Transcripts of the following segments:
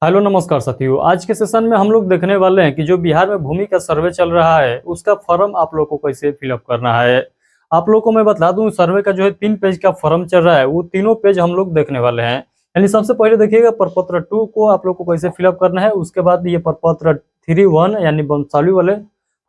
Hello नमस्कार साथियों। आज के सेशन में हम लोग देखने वाले हैं कि जो बिहार में भूमि का सर्वे चल रहा है उसका फॉर्म आप लोग को कैसे फिलअप करना है। आप लोग को मैं बता दूं, सर्वे का जो है 3 पेज का फॉर्म चल रहा है, वो तीनों पेज हम लोग देखने वाले हैं। यानी सबसे पहले देखिएगा प्रपत्र 2 को आप लोग को कैसे फिलअप करना है। उसके बाद ये प्रपत्र 3(1) यानी वंशावली वाले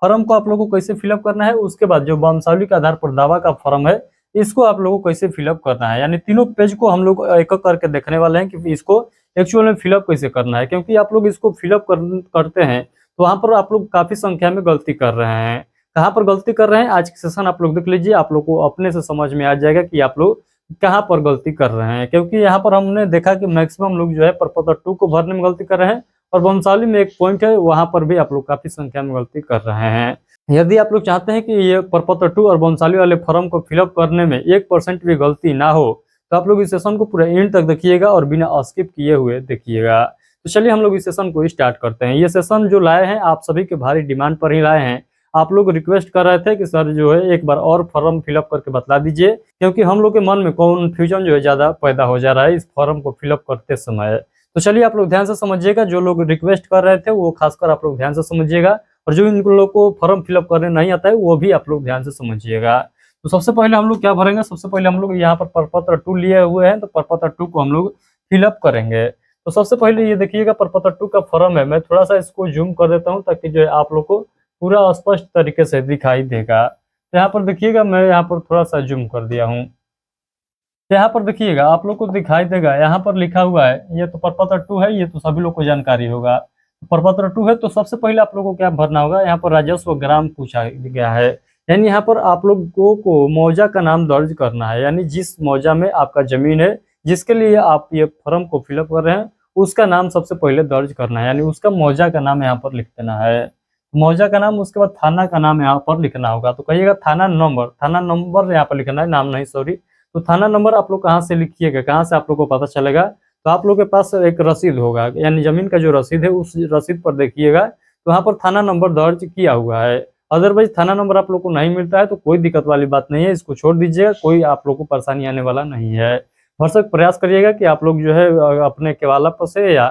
फॉर्म को आप लोग को कैसे फिलअप करना है। उसके बाद जो वंशावली के आधार पर दावा का फॉर्म है, इसको आप लोगों को कैसे फिलअप करना है। यानी तीनों पेज को हम लोग एक एक करके देखने वाले हैं कि इसको एक्चुअल में फिलअप कैसे करना है। क्योंकि आप लोग इसको फिलअप करते हैं तो वहां पर आप लोग काफी संख्या में गलती कर रहे हैं। कहाँ पर गलती कर रहे हैं, आज की सेशन आप लोग देख लीजिए, आप लोग को अपने से समझ में आ जाएगा कि आप लोग कहाँ पर गलती कर रहे हैं। क्योंकि यहाँ पर हमने देखा कि मैक्सिमम लोग जो है प्रपत्र 2 को भरने में गलती कर रहे हैं, और वंशावली में एक पॉइंट है, वहां पर भी आप लोग काफी संख्या में गलती कर रहे हैं। यदि आप लोग चाहते हैं कि ये प्रपत्र 2 और वंशावली वाले फॉर्म को फिलअप करने में 1% भी गलती ना हो, तो आप लोग इस सेशन को पूरा एंड तक देखिएगा और बिना स्किप किए हुए देखिएगा। तो चलिए हम लोग इस सेशन को स्टार्ट करते हैं। ये सेशन जो लाए हैं आप सभी के भारी डिमांड पर ही लाए हैं। आप लोग रिक्वेस्ट कर रहे थे कि सर जो है एक बार और फॉर्म फिलअप करके बतला दीजिए, क्योंकि हम लोग के मन में कन्फ्यूजन जो है ज्यादा पैदा हो जा रहा है इस फॉर्म को फिलअप करते समय। तो चलिए आप लोग ध्यान से समझिएगा, जो लोग रिक्वेस्ट कर रहे थे वो खासकर आप लोग ध्यान से समझिएगा, और जो इन लोग को फॉर्म फिलअप करने नहीं आता है वो भी आप लोग ध्यान से समझिएगा। तो सबसे पहले हम लोग क्या भरेंगे, सबसे पहले हम लोग यहाँ पर प्रपत्र 2 लिए हुए हैं, तो प्रपत्र 2 को हम लोग फिलअप करेंगे। तो सबसे पहले ये देखिएगा प्रपत्र 2 का फॉर्म है। मैं थोड़ा सा इसको जूम कर देता हूँ ताकि जो है आप लोग को पूरा स्पष्ट तरीके से दिखाई देगा। तो यहाँ पर देखिएगा, मैं यहाँ पर थोड़ा सा जूम कर दिया हूँ। तो यहाँ पर देखिएगा आप लोग को दिखाई देगा, यहाँ पर लिखा हुआ है, ये तो प्रपत्र 2 है, ये तो सभी लोग को जानकारी होगा। प्रपत्र 2 है तो सबसे पहले आप लोगों को क्या भरना होगा, यहाँ पर राजस्व ग्राम पूछा गया है। यानी यहाँ पर आप लोगों को मौजा का नाम दर्ज करना है। यानी जिस मौजा में आपका जमीन है, जिसके लिए आप ये फॉर्म को फिलअप कर रहे हैं, उसका नाम सबसे पहले दर्ज करना है। यानी उसका मौजा का नाम यहाँ पर लिख देना है, मौजा का नाम। उसके बाद थाना का नाम यहाँ पर लिखना होगा। तो कहिएगा थाना नंबर, थाना नंबर यहाँ पर लिखना है, नाम नहीं, सॉरी। तो थाना नंबर आप लोग कहाँ से लिखिएगा, कहाँ से आप लोग को पता चलेगा, तो आप लोग के पास एक रसीद होगा, यानी जमीन का जो रसीद है उस रसीद पर देखिएगा, तो वहाँ पर थाना नंबर दर्ज किया हुआ है। अदरवाइज थाना नंबर आप लोग को नहीं मिलता है तो कोई दिक्कत वाली बात नहीं है, इसको छोड़ दीजिएगा, कोई आप लोग को परेशानी आने वाला नहीं है। भरसक प्रयास करिएगा कि आप लोग जो है अपने केवाला पर से या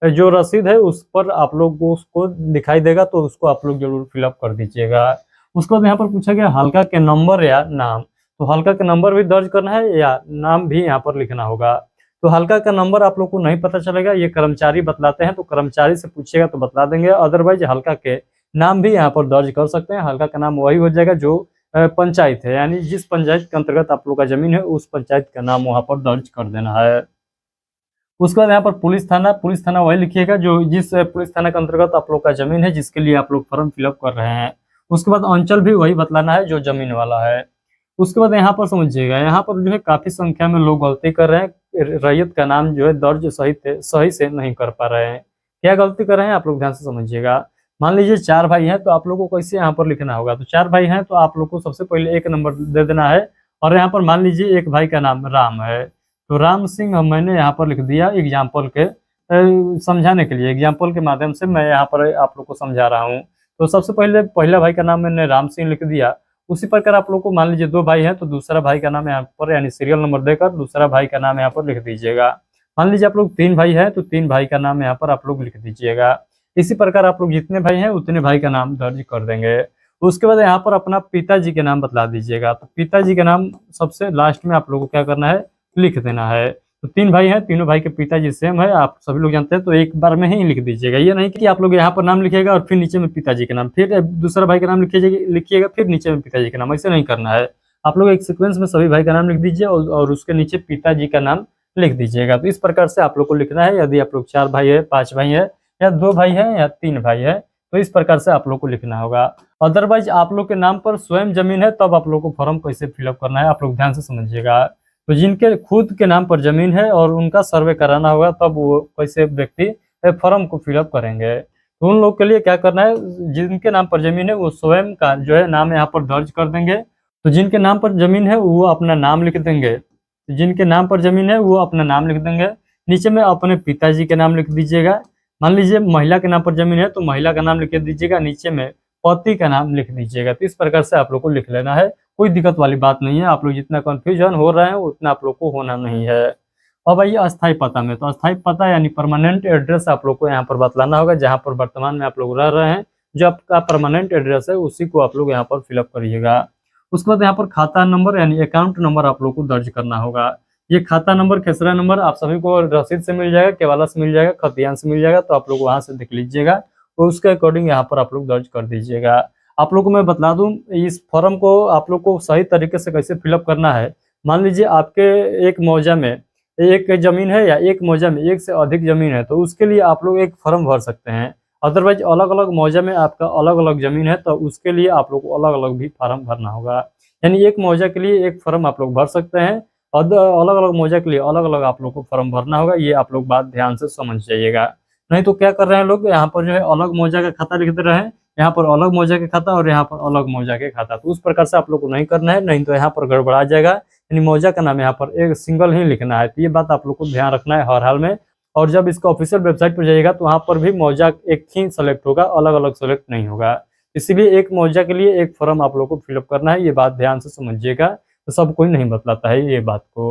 जो रसीद है उस पर आप लोग को उसको दिखाई देगा, तो उसको आप लोग जरूर फिलअप कर दीजिएगा। उसके बाद यहाँ पर पूछा गया हल्का के नंबर या नाम, तो हल्का का नंबर भी दर्ज करना है या नाम भी यहाँ पर लिखना होगा। तो हल्का का नंबर आप लोग को नहीं पता चलेगा, ये कर्मचारी बतलाते हैं, तो कर्मचारी से पूछिएगा तो बतला देंगे। अदरवाइज हल्का के नाम भी यहाँ पर दर्ज कर सकते हैं। हल्का का नाम वही हो जाएगा जो पंचायत है, यानी जिस पंचायत के अंतर्गत आप लोग का जमीन है उस पंचायत का नाम वहाँ पर दर्ज कर देना है। उसके बाद यहाँ पर पुलिस थाना वही लिखिएगा जो जिस पुलिस थाना के अंतर्गत आप लोग का जमीन है, जिसके लिए आप लोग फॉर्म फिलअप कर रहे हैं। उसके बाद अंचल भी वही बतलाना है जो जमीन वाला है। उसके बाद यहाँ पर समझिएगा, यहाँ पर जो है काफी संख्या में लोग गलती कर रहे हैं, रैयत का नाम जो है दर्ज सही से नहीं कर पा रहे हैं। क्या गलती कर रहे हैं आप लोग ध्यान से समझिएगा। मान लीजिए 4 भाई हैं, तो आप लोगों को कैसे यहाँ पर लिखना होगा, तो 4 भाई हैं तो आप लोग को सबसे पहले 1 नंबर दे देना है। और यहाँ पर मान लीजिए एक भाई का नाम राम है, तो राम सिंह मैंने यहाँ पर लिख दिया एग्जाम्पल के समझाने के लिए, एग्जाम्पल के माध्यम से मैं यहाँ पर आप लोग को समझा रहा हूँ। तो सबसे पहले पहला भाई का नाम मैंने राम सिंह लिख दिया। उसी प्रकार आप लोग को मान लीजिए 2 भाई हैं, तो दूसरा भाई का नाम यहाँ पर यानी सीरियल नंबर देकर दूसरा भाई का नाम यहाँ पर लिख दीजिएगा। मान लीजिए आप लोग 3 भाई हैं, तो 3 भाई का नाम यहाँ पर आप लोग लिख दीजिएगा। इसी प्रकार आप लोग जितने भाई हैं उतने भाई का नाम दर्ज कर देंगे। उसके बाद यहाँ पर अपना पिताजी के नाम बतला दीजिएगा। तो पिताजी के नाम सबसे लास्ट में आप लोग को क्या करना है, लिख देना है। तो 3 भाई हैं, तीनों भाई के पिताजी सेम है, आप सभी लोग जानते हैं, तो एक बार में ही लिख दीजिएगा। ये नहीं कि आप लोग यहाँ पर नाम लिखिएगा और फिर नीचे में पिताजी के नाम, फिर दूसरा भाई का नाम लिखिएगा फिर नीचे में पिताजी का नाम, ऐसे नहीं करना है। आप लोग एक सीक्वेंस में सभी भाई का नाम लिख दीजिए और उसके नीचे पिताजी का नाम लिख दीजिएगा। तो इस प्रकार से आप लोग को लिखना है। यदि आप लोग 4 भाई है, 5 भाई है, या 2 भाई है, या 3 भाई है, तो इस प्रकार से आप लोग को लिखना होगा। अदरवाइज आप लोग के नाम पर स्वयं जमीन है तब आप लोग को फॉर्म कैसे फिलअप करना है, आप लोग ध्यान से समझिएगा। तो जिनके खुद के नाम पर जमीन है और उनका सर्वे कराना होगा, तब वो कैसे व्यक्ति फॉर्म को फिलअप करेंगे। तो उन लोग के लिए क्या करना है, जिनके नाम पर जमीन है वो स्वयं का जो है नाम यहाँ पर दर्ज कर देंगे। तो जिनके नाम पर जमीन है वो अपना नाम लिख देंगे, जिनके नाम पर जमीन है वो अपना नाम लिख देंगे। नीचे में अपने पिताजी के नाम लिख दीजिएगा। मान लीजिए महिला के नाम पर जमीन है तो महिला का नाम लिख दीजिएगा, नीचे में पति का नाम लिख दीजिएगा। तो इस प्रकार से आप लोग को लिख लेना है, कोई दिक्कत वाली बात नहीं है। आप लोग जितना कंफ्यूजन हो रहे हैं उतना आप लोग को होना नहीं है। अब आइए अस्थाई पता में, तो अस्थाई पता यानी परमानेंट एड्रेस आप लोग को यहाँ पर बतलाना होगा, जहाँ पर वर्तमान में आप लोग रह रहे हैं, जो आपका परमानेंट एड्रेस है उसी को आप लोग यहाँ पर फिलअप करिएगा। उसके बाद यहाँ पर खाता नंबर यानी अकाउंट नंबर आप लोग को दर्ज करना होगा। ये खाता नंबर, खेसरा नंबर आप सभी को रसीद से मिल जाएगा, केवाला से मिल जाएगा, खतियान से मिल जाएगा, तो आप लोग वहां से देख लीजिएगा, तो उसके अकॉर्डिंग यहाँ पर आप लोग दर्ज कर दीजिएगा। आप लोग को मैं बता दूं, इस फॉर्म को आप लोग को सही तरीके से कैसे फिलअप करना है। मान लीजिए आपके एक मौजा में एक जमीन है या एक मौजा में एक से अधिक जमीन है, तो उसके लिए आप लोग एक फॉर्म भर सकते हैं। अदरवाइज अलग अलग मौजा में आपका अलग अलग जमीन है, तो उसके लिए आप लोग को अलग अलग भी फार्म भरना होगा। यानी एक मौजा के लिए एक फॉर्म आप लोग भर सकते हैं, और अलग अलग मौजा के लिए अलग अलग आप लोग को फॉर्म भरना होगा। ये आप लोग बात ध्यान से समझ जाइएगा। नहीं तो क्या कर रहे हैं लोग, यहाँ पर जो है अलग मौजा का खाता लिख दे रहे हैं, यहाँ पर अलग मौजा के खाता और यहाँ पर अलग मौजा के खाता। तो उस प्रकार से आप लोग को नहीं करना है, नहीं तो यहाँ पर गड़बड़ा जाएगा। यानी मौजा का नाम यहाँ पर एक सिंगल ही लिखना है, तो ये बात आप लोग को ध्यान रखना है हर हाल में। और जब इसका ऑफिशियल वेबसाइट पर जाइएगा तो वहाँ पर भी मौजा एक ही सेलेक्ट होगा, अलग अलग सेलेक्ट नहीं होगा। इसीलिए एक मौजा के लिए एक फॉर्म आप लोग को फिलअप करना है, ये बात ध्यान से समझिएगा। तो सब कोई नहीं बतलाता है ये बात को।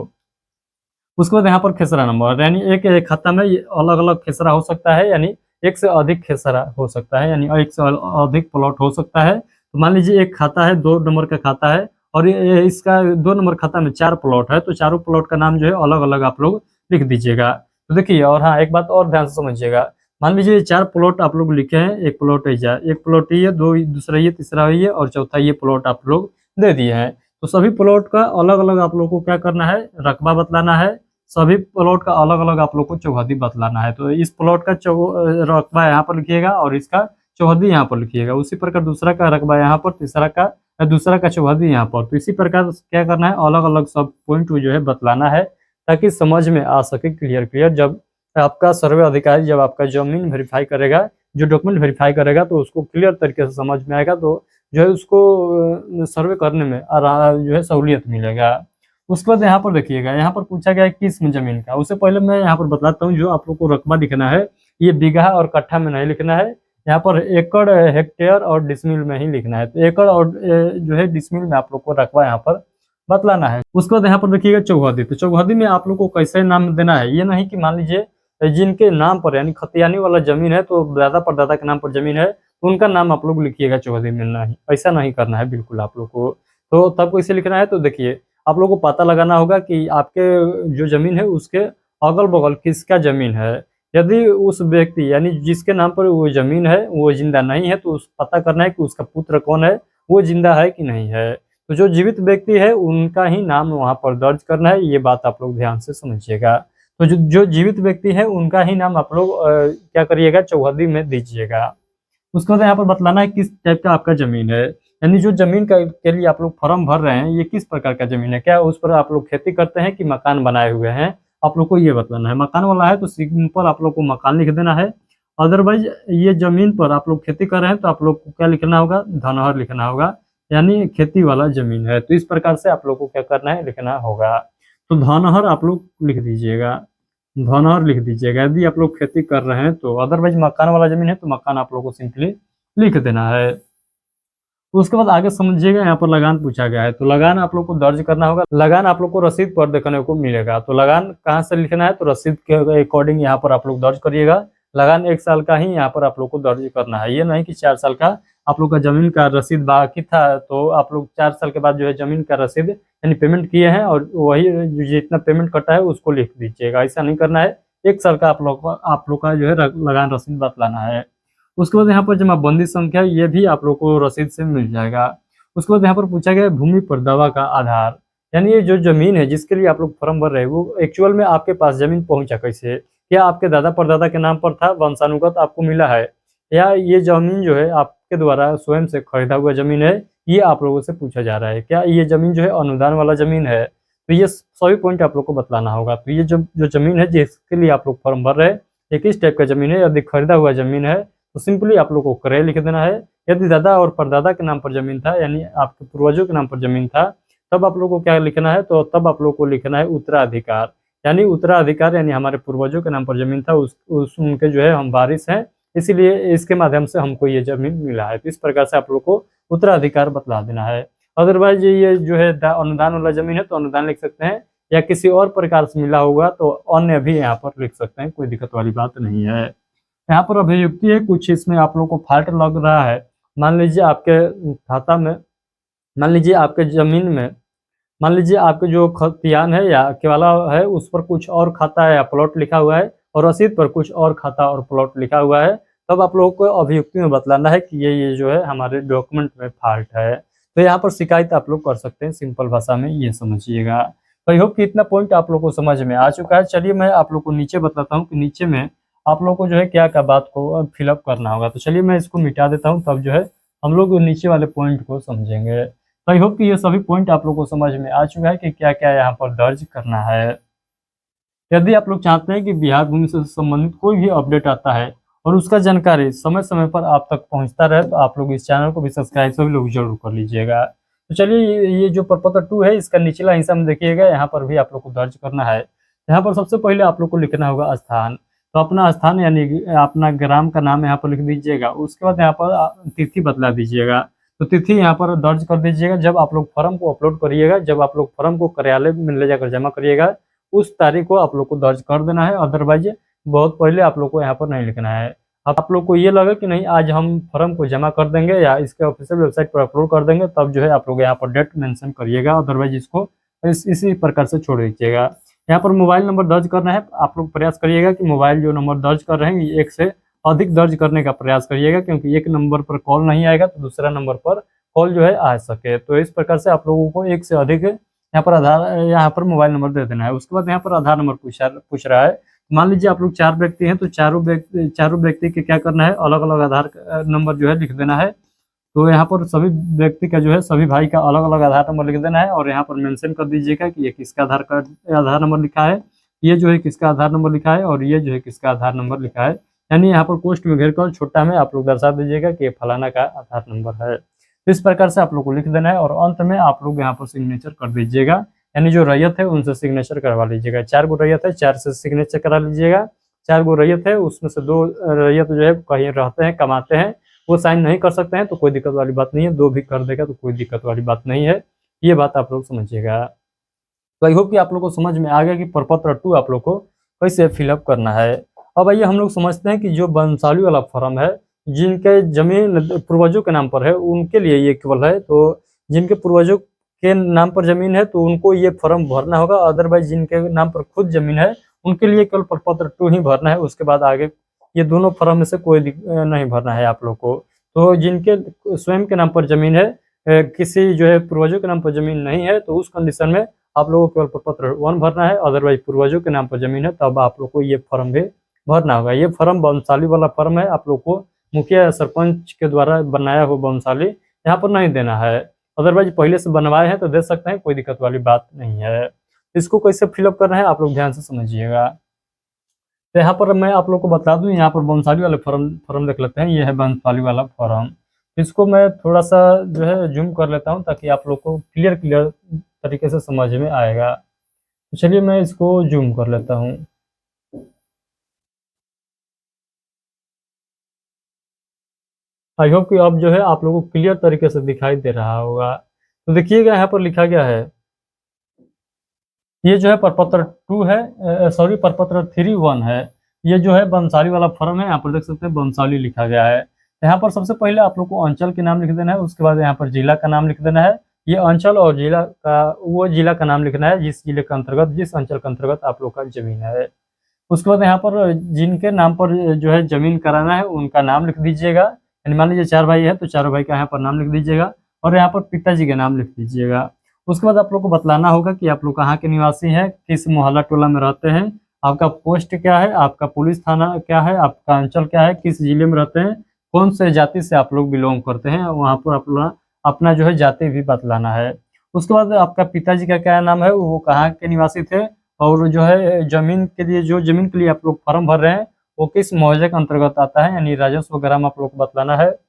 उसके बाद यहाँ पर खेसरा नंबर, यानी एक खाता में अलग अलग खेसरा हो सकता है, यानी एक से अधिक खेसरा हो सकता है, यानी एक से अधिक प्लॉट हो सकता है। तो मान लीजिए एक खाता है, 2 नंबर का खाता है, और इसका 2 नंबर खाता में 4 प्लॉट है, तो चारों प्लॉट का नाम जो है अलग अलग आप लोग लिख दीजिएगा। तो देखिए, और हाँ एक बात और ध्यान से समझिएगा। मान लीजिए 4 प्लॉट आप लोग लिखे हैं, एक प्लॉट एक प्लॉट ये, दो दूसरा ये, तीसरा ये और चौथा ये प्लॉट आप लोग दे दिए हैं। तो सभी प्लॉट का अलग अलग आप लोग को क्या करना है, रकबा बतलाना है। सभी प्लॉट का अलग अलग आप लोग को चौहद्दी बतलाना है। तो इस प्लॉट का रकबा यहाँ पर लिखिएगा और इसका चौहद्दी यहाँ पर लिखिएगा। उसी प्रकार दूसरा का रकबा यहाँ पर, दूसरा का चौहद्दी यहाँ पर। तो इसी प्रकार क्या करना है, अलग अलग सब पॉइंट जो है बतलाना है, ताकि समझ में आ सके क्लियर। जब आपका सर्वे अधिकारी जब आपका जमीन वेरीफाई करेगा, जो डॉक्यूमेंट वेरीफाई करेगा, तो उसको क्लियर तरीके से समझ में आएगा, तो जो है उसको सर्वे करने में जो है सहूलियत मिलेगा। उसके बाद यहाँ पर देखिएगा, यहाँ पर पूछा गया है किस जमीन का। उससे पहले मैं यहाँ पर बताता हूँ, जो आप लोग को रकबा लिखना है, ये बीघा और कट्ठा में नहीं लिखना है, यहाँ पर एकड़, हेक्टेयर और डिसमिल में ही लिखना है। तो एकड़ और जो है डिसमिल में आप लोग को रकबा यहाँ पर बतलाना है। उसके बाद यहाँ पर देखिएगा चौहद्दी। तो चौहद्दी में आप लोग को कैसे नाम देना है, ये नहीं कि मान लीजिए जिनके नाम पर यानी खतियानी वाला जमीन है, तो दादा परदादा के नाम पर जमीन है, तो उनका नाम आप लोग लिखिएगा चौहद्दी में। नहीं, ऐसा नहीं करना है बिल्कुल आप लोग को। तो तब कैसे लिखना है, तो देखिए आप लोग को पता लगाना होगा कि आपके जो जमीन है उसके अगल बगल किसका जमीन है। यदि उस व्यक्ति यानी जिसके नाम पर वो जमीन है वो जिंदा नहीं है, तो उस पता करना है कि उसका पुत्र कौन है, वो जिंदा है कि नहीं है। तो जो जीवित व्यक्ति है उनका ही नाम वहाँ पर दर्ज करना है, ये बात आप लोग ध्यान से समझिएगा। तो जो जीवित व्यक्ति है उनका ही नाम आप लोग क्या करिएगा, चौहद्दी में दीजिएगा। उसके बाद यहाँ पर बतलाना है किस टाइप का आपका जमीन है, यानी जो जमीन का के लिए आप लोग फॉर्म भर रहे हैं, ये किस प्रकार का जमीन है। क्या उस पर आप लोग खेती करते हैं कि मकान बनाए हुए हैं, आप लोग को ये बतलाना है। मकान वाला है तो सिंपल आप लोग को मकान लिख देना है। अदरवाइज ये जमीन पर आप लोग खेती कर रहे हैं, तो आप लोग को क्या लिखना होगा, धनहर लिखना होगा, यानी खेती वाला जमीन है। तो इस प्रकार से आप लोग को क्या करना है, लिखना होगा। तो धनहर आप लोग लिख दीजिएगा, धनहर लिख दीजिएगा यदि आप लोग खेती कर रहे हैं तो। अदरवाइज मकान वाला जमीन है तो मकान आप लोग को सिंपली लिख देना है। उसके बाद आगे समझिएगा, यहाँ पर लगान पूछा गया है, तो लगान आप लोग को दर्ज करना होगा। लगान आप लोग को रसीद पर देखने को मिलेगा। तो लगान कहाँ से लिखना है, तो रसीद के अकॉर्डिंग यहाँ पर आप लोग दर्ज करिएगा। लगान 1 साल का ही यहाँ पर आप लोग को दर्ज करना है, ये नहीं कि 4 साल का आप लोग का जमीन का रसीद बाकी था, तो आप लोग 4 साल के बाद जो है जमीन का रसीद यानी पेमेंट किए हैं और वही जितना पेमेंट कटा है उसको लिख दीजिएगा। ऐसा नहीं करना है, 1 साल का आप लोग का जो है लगान रसीद बतलाना है। उसके बाद यहाँ पर जमाबंदी संख्या, ये भी आप लोग को रसीद से मिल जाएगा। उसके बाद यहाँ पर पूछा गया भूमि पर दावा का आधार, यानी ये जो जमीन है जिसके लिए आप लोग फॉर्म भर रहे हैं, वो एक्चुअल में आपके पास जमीन पहुंचा कैसे। क्या आपके दादा परदादा के नाम पर था, वंशानुगत आपको मिला है, या ये जमीन जो है आपके द्वारा स्वयं से खरीदा हुआ जमीन है, ये आप लोगों से पूछा जा रहा है। क्या ये जमीन जो है अनुदान वाला जमीन है, तो ये सभी पॉइंट आप लोग को बतलाना होगा। तो ये जो जमीन है जिसके लिए आप लोग फॉर्म भर रहे हैं, ये किस टाइप का जमीन है। यदि खरीदा हुआ जमीन है तो सिंपली आप लोग को क्रय लिख देना है। यदि दादा और परदादा के नाम पर जमीन था, यानी आपके पूर्वजों के नाम पर जमीन था, तब आप लोग को क्या लिखना है, तो तब आप लोग को लिखना है उत्तराधिकार। यानी उत्तराधिकार यानी हमारे पूर्वजों के नाम पर जमीन था, उनके जो है हम वारिस हैं, इसीलिए इसके माध्यम से हमको ये जमीन मिला है। तो इस प्रकार से आप लोग को उत्तराधिकार बतला देना है। अदरवाइज ये जो है अनुदान वाला जमीन है तो अनुदान लिख सकते हैं, या किसी और प्रकार से मिला होगा तो अन्य भी यहाँ पर लिख सकते हैं, कोई दिक्कत वाली बात नहीं है। यहाँ पर अभियुक्ति है, कुछ इसमें आप लोगों को फॉल्ट लग रहा है। मान लीजिए आपके खाता में, मान लीजिए आपके जमीन में, मान लीजिए आपके जो खतियान है या केवाला है उस पर कुछ और खाता है या प्लॉट लिखा हुआ है, और रसीद पर कुछ और खाता और प्लॉट लिखा हुआ है, तब आप लोगों को अभियुक्ति में बतलाना है कि ये जो है हमारे डॉक्यूमेंट में फॉल्ट है। तो यहाँ पर शिकायत आप लोग कर सकते हैं, सिंपल भाषा में ये समझिएगा। तो आई होप कि इतना पॉइंट आप लोग को समझ में आ चुका है। चलिए मैं आप लोग को नीचे बताता हूँ कि नीचे में आप लोग को जो है क्या क्या बात को फिलअप करना होगा। तो चलिए मैं इसको मिटा देता हूँ, तब जो है हम लोग नीचे वाले पॉइंट को समझेंगे। तो आई होप कि ये सभी पॉइंट आप लोग को समझ में आ चुका है कि क्या क्या यहाँ पर दर्ज करना है। यदि आप लोग चाहते हैं कि बिहार भूमि से संबंधित कोई भी अपडेट आता है और उसका जानकारी समय समय पर आप तक पहुंचता रहे, तो आप लोग इस चैनल को भी सब्सक्राइब सभी लोग जरूर कर लीजिएगा। तो चलिए ये जो प्रपत्र 2 है इसका निचला हिस्सा में देखिएगा, यहाँ पर भी आप लोग को दर्ज करना है। यहाँ पर सबसे पहले आप लोग को लिखना होगा स्थान। तो अपना स्थान यानी अपना ग्राम का नाम यहाँ पर लिख दीजिएगा। उसके बाद यहाँ पर तिथि बतला दीजिएगा। तो तिथि यहाँ पर दर्ज कर दीजिएगा। जब आप लोग फॉर्म को अपलोड करिएगा, जब आप लोग फॉर्म को कार्यालय में ले जाकर जमा करिएगा, उस तारीख को आप लोग को दर्ज कर देना है। अदरवाइज बहुत पहले आप लोग को यहाँ पर नहीं लिखना है। अब आप लोग को ये लगे कि नहीं आज हम फॉर्म को जमा कर देंगे या इसके ऑफिशियल वेबसाइट पर अपलोड कर देंगे, तब जो है आप लोग यहाँ पर डेट मेंशन करिएगा। अदरवाइज इसको इसी प्रकार से छोड़ दीजिएगा। यहाँ पर मोबाइल नंबर दर्ज करना है। आप लोग प्रयास करिएगा कि मोबाइल जो नंबर दर्ज कर रहे हैं एक से अधिक दर्ज करने का प्रयास करिएगा, क्योंकि एक नंबर पर कॉल नहीं आएगा तो दूसरा नंबर पर कॉल जो है आ सके। तो इस प्रकार से आप लोगों को एक से अधिक यहाँ पर मोबाइल नंबर दे देना है। उसके बाद यहाँ पर आधार नंबर पूछ रहा है। मान लीजिए आप लोग 4 व्यक्ति हैं, तो चारों व्यक्ति के क्या करना है, अलग अलग आधार नंबर जो है लिख देना है। तो यहाँ पर सभी व्यक्ति का जो है, सभी भाई का अलग अलग आधार नंबर लिख देना है, और यहाँ पर मेंशन कर दीजिएगा कि ये किसका आधार नंबर लिखा है, ये जो है किसका आधार नंबर लिखा है, और ये जो है किसका आधार नंबर लिखा है। यानी यहाँ पर पोस्ट में घेर कर छोटा में आप लोग दर्शा दीजिएगा कि ये फलाना का आधार नंबर है। इस प्रकार से आप लोग को लिख देना है, और अंत में आप लोग यहाँ पर सिग्नेचर कर दीजिएगा। यानी जो रैयत है उनसे सिग्नेचर करवा लीजिएगा। 4 गो रैयत है, 4 से सिग्नेचर करा लीजिएगा। 4 गो रैयत है, उसमें से 2 रैयत जो है कहीं रहते हैं, कमाते हैं, वो साइन नहीं कर सकते हैं, तो कोई दिक्कत वाली बात नहीं है। 2 भी कर देगा तो कोई दिक्कत वाली बात नहीं है। ये बात आप लोग समझिएगा। तो आई होप कि आप लोग को समझ में आ गया कि प्रपत्र 2 आप लोग को कैसे फिलअप करना है। अब आइए हम लोग समझते हैं कि जो वंशावली वाला फॉर्म है, जिनके जमीन पूर्वजों के नाम पर है उनके लिए ये केवल है। तो जिनके पूर्वजों के नाम पर जमीन है तो उनको ये फॉर्म भरना होगा। अदरवाइज जिनके नाम पर खुद जमीन है उनके लिए केवल प्रपत्र 2 ही भरना है। उसके बाद आगे ये दोनों फॉर्म में से कोई नहीं भरना है आप लोग को। तो जिनके स्वयं के नाम पर जमीन है, किसी जो है पूर्वजों के नाम पर जमीन नहीं है, तो उस कंडीशन में आप लोगों को केवल प्रपत्र 1 भरना है। अदरवाइज पूर्वजों के नाम पर जमीन है तब आप लोग को ये फॉर्म भी भरना होगा। ये फॉर्म वंशावली वाला फॉर्म है, आप लोग को मुखिया या सरपंच के द्वारा बनाया हुआ वंशावली यहाँ पर नहीं देना है। अदरवाइज पहले से बनवाए हैं तो दे सकते हैं, कोई दिक्कत वाली बात नहीं है। इसको कैसे फिलअप करना है आप लोग ध्यान से समझिएगा। तो यहाँ पर मैं आप लोग को बता दूं, यहाँ पर वंशावली वाले फॉर्म देख लेते हैं। ये है वंशावली वाला फॉर्म। इसको मैं थोड़ा सा जो है जूम कर लेता हूँ ताकि आप लोग को क्लियर तरीके से समझ में आएगा। तो चलिए मैं इसको जूम कर लेता हूँ। आई होप कि अब जो है आप लोगों को क्लियर तरीके से दिखाई दे रहा होगा। तो देखिएगा यहाँ पर लिखा गया है, ये जो है प्रपत्र 2 है, सॉरी प्रपत्र 3-1 है। ये जो है वंशावली वाला फॉर्म है, यहाँ पर देख सकते हैं वंशावली लिखा गया है। यहाँ पर सबसे पहले आप लोग को अंचल के नाम लिख देना है। उसके बाद यहाँ पर जिला का नाम लिख देना है। ये अंचल और जिला का, वो जिला का नाम लिखना है जिस जिले के अंतर्गत, जिस अंचल के अंतर्गत आप लोग का जमीन है। उसके बाद यहाँ पर जिनके नाम पर जो है जमीन कराना है उनका नाम लिख दीजिएगा। यानी मान लीजिए 4 भाई है तो 4 भाई का यहाँ पर नाम लिख दीजिएगा, और यहाँ पर पिताजी का नाम लिख दीजिएगा। उसके बाद आप लोग को बतलाना होगा कि आप लोग कहाँ के निवासी हैं, किस मोहल्ला टोला में रहते हैं, आपका पोस्ट क्या है, आपका पुलिस थाना क्या है, आपका अंचल क्या है, किस जिले में रहते हैं, कौन से जाति से आप लोग बिलोंग करते हैं, वहाँ पर अपना जो है जाति भी बतलाना है। उसके बाद आपका पिताजी का क्या नाम है, वो कहाँ के निवासी थे, और जो है जमीन के लिए, जो जमीन के लिए आप लोग फॉर्म भर रहे हैं वो किस मुआवजे के अंतर्गत आता है, यानी राजस्व वगैरह आप लोग को बतलाना है।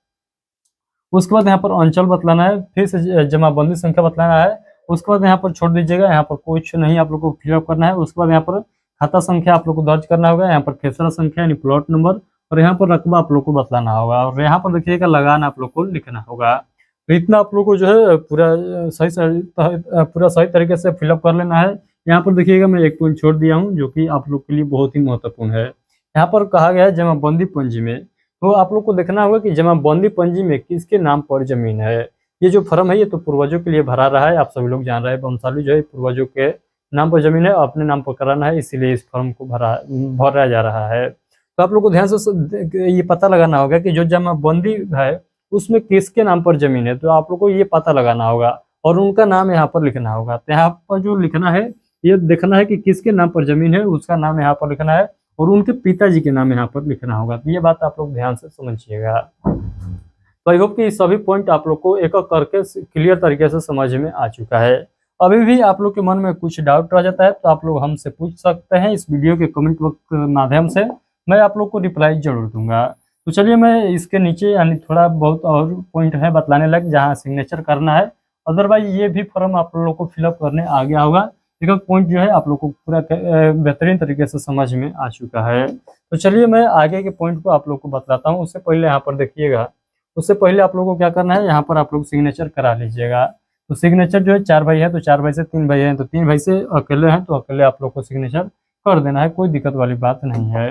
उसके बाद यहाँ पर अंचल बतलाना है, फिर से जमाबंदी संख्या बतलाना है। उसके बाद यहाँ पर छोड़ दीजिएगा, यहाँ पर कुछ नहीं आप लोग को फिलअप करना है। उसके बाद यहाँ पर खाता संख्या आप लोग को दर्ज करना होगा, यहाँ पर खेसरा संख्या यानी प्लॉट नंबर, और यहाँ पर रकबा आप लोग को बतलाना होगा, और यहाँ पर देखिएगा लगान आप लोग को लिखना होगा। तो इतना आप लोग को जो है पूरा सही तरीके से फिलअप कर लेना है। यहाँ पर देखिएगा मैं एक पॉइंट छोड़ दिया हूँ जो कि आप लोग के लिए बहुत ही महत्वपूर्ण है। यहाँ पर कहा गया है जमाबंदी पंजी में, तो आप लोग को देखना होगा कि जमाबंदी पंजी में किसके नाम पर जमीन है। ये जो फर्म है ये तो पूर्वजों के लिए भरा रहा है, आप सभी लोग जान रहे हैं वंशावली जो है पूर्वजों के नाम पर जमीन है, अपने नाम पर कराना है, इसीलिए इस फर्म को भरा जा रहा है। तो आप लोग को ध्यान से ये पता लगाना होगा कि जो जमाबंदी है उसमें किसके नाम पर जमीन है, तो आप लोग को ये पता लगाना होगा और उनका नाम यहाँ पर लिखना होगा। तो यहाँ पर जो लिखना है ये देखना है कि किसके नाम पर जमीन है, उसका नाम यहाँ पर लिखना है और उनके पिताजी के नाम यहाँ पर लिखना होगा। तो ये बात आप लोग ध्यान से समझिएगा। तो आई होप कि सभी पॉइंट आप लोग को एक एक करके क्लियर तरीके से समझ में आ चुका है। अभी भी आप लोग के मन में कुछ डाउट रह जाता है तो आप लोग हमसे पूछ सकते हैं इस वीडियो के कमेंट के माध्यम से, मैं आप लोग को रिप्लाई जरूर दूंगा। तो चलिए मैं इसके नीचे यानी थोड़ा बहुत और पॉइंट है बतलाने लग जहाँ सिग्नेचर करना है, अदरवाइज ये भी फॉर्म आप लोग को फिलअप करने आ गया होगा। एक पॉइंट जो है आप लोग को पूरा बेहतरीन तरीके से समझ में आ चुका है। तो चलिए मैं आगे के पॉइंट को आप लोग को बतलाता हूँ। उससे पहले यहाँ पर देखिएगा, उससे पहले आप लोगों को क्या करना है, यहाँ पर आप लोग सिग्नेचर करा लीजिएगा। तो सिग्नेचर जो है 4 भाई है तो 4 भाई से 3 भाई हैं तो 3 भाई से अकेले हैं तो अकेले आप लोग को सिग्नेचर कर देना है, कोई दिक्कत वाली बात नहीं है।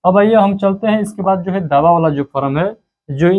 अब आइए हम चलते हैं इसके बाद जो है दावा वाला जो फॉर्म है, जो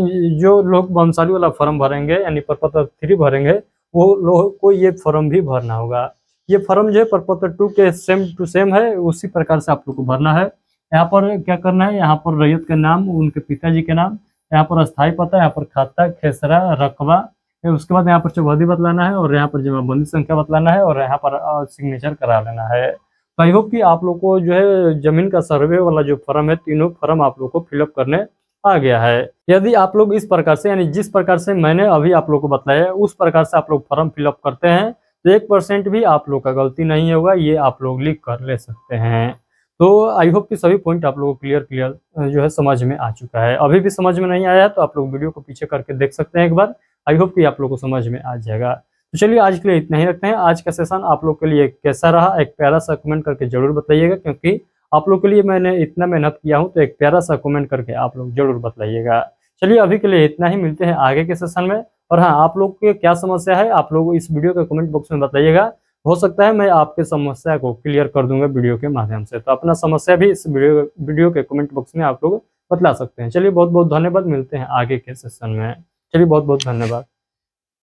जो लोग वंशावली वाला फॉर्म भरेंगे यानी प्रपत्र 3 भरेंगे वो लोग को ये फॉर्म भी भरना होगा। ये फॉर्म जो है प्रपत्र 2 के सेम टू सेम है, उसी प्रकार से आप लोग को भरना है। यहाँ पर क्या करना है, यहाँ पर रैयत के नाम, उनके पिताजी के नाम, यहाँ पर अस्थायी पता, यहाँ पर खाता, खेसरा, रकबा, फिर उसके बाद यहाँ पर चौहदी बतलाना है और यहाँ पर जमाबंदी संख्या बतलाना है और यहाँ पर सिग्नेचर करा लेना है। तो आई होप कि आप लोग को जो है जमीन का सर्वे वाला जो फॉर्म है, तीनों फॉर्म आप लोग को फिलअप करने आ गया है। यदि आप लोग इस प्रकार से यानी जिस प्रकार से मैंने अभी आप लोग को बताया उस प्रकार से आप लोग फॉर्म फिलअप करते हैं तो 1% भी आप लोग का गलती नहीं होगा, ये आप लोग लिख कर ले सकते हैं। तो आई होप कि सभी पॉइंट आप लोगों को क्लियर जो है समझ में आ चुका है। अभी भी समझ में नहीं आया तो आप लोग वीडियो को पीछे करके देख सकते हैं एक बार, आई होप कि आप लोग को समझ में आ जाएगा। तो चलिए आज के लिए इतना ही रखते हैं। आज का सेशन आप लोग के लिए कैसा रहा एक प्यारा सा कमेंट करके जरूर बताइएगा, क्योंकि आप लोग के लिए मैंने इतना मेहनत किया हूँ तो एक प्यारा सा कमेंट करके आप लोग जरूर बताइएगा। चलिए अभी के लिए इतना ही, मिलते हैं आगे के सेशन में। और हाँ, आप लोग के क्या समस्या है आप लोग इस वीडियो के कमेंट बॉक्स में बताइएगा, हो सकता है मैं आपके समस्या को क्लियर कर दूंगा वीडियो के माध्यम से। तो अपना समस्या भी इस वीडियो के कमेंट बॉक्स में आप लोग बतला सकते हैं। चलिए बहुत बहुत धन्यवाद, मिलते हैं आगे के सेशन में। चलिए बहुत बहुत धन्यवाद।